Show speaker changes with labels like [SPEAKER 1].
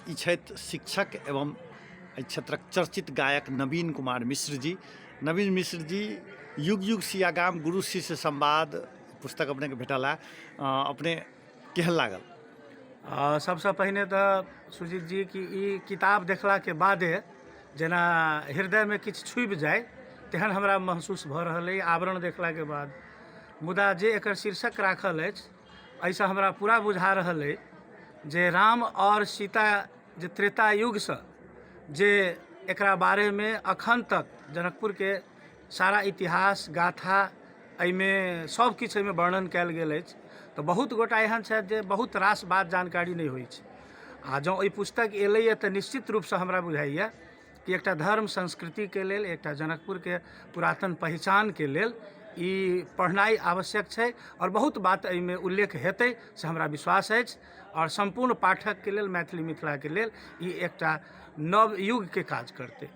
[SPEAKER 1] ई छथि शिक्षक एवं एहि क्षेत्रक चर्चित गायक नवीन कुमार मिश्र जी। नवीन मिश्र जी युग युग सियागाम गुरु शिष्य संवाद पुस्तक अपने के भेटल है, अपने केहन लागल?
[SPEAKER 2] सबसे पहिने तो सुजीत जी कि ई किताब देखला के बादे जेना हृदय में किछु छुबि जाए तेहन हमरा महसूस भऽ रहल है आवरण देखला के बाद। मुदा जे एकर शीर्षक राखल अछि एहिसँ हमरा पूरा बुझा रहल है जे राम और सीता जे त्रेता युग से जे एकरा बारे में अखन तक जनकपुर के सारा इतिहास गाथा एहिमे सब किछु एहिमे वर्णन कयल गेल अछि। तो बहुत गोटा एहन छथि जे बहुत रास बात जानकारी नहीं होइ छै। आ जँ ई पुस्तक एलैए तऽ निश्चित रूपसँ हमरा बुझाइए कि एकटा धर्म संस्कृति के लेल, एकटा जनकपुर के पुरातन पहचान के लेल ई पढ़नाइ आवश्यक छै और बहुत बात एहिमे उल्लेख हेतै से हमरा विश्वास अछि। और संपूर्ण पाठक के लेल, मैथिली मिथिला के लेल ई एकटा नव युग के काज करतै।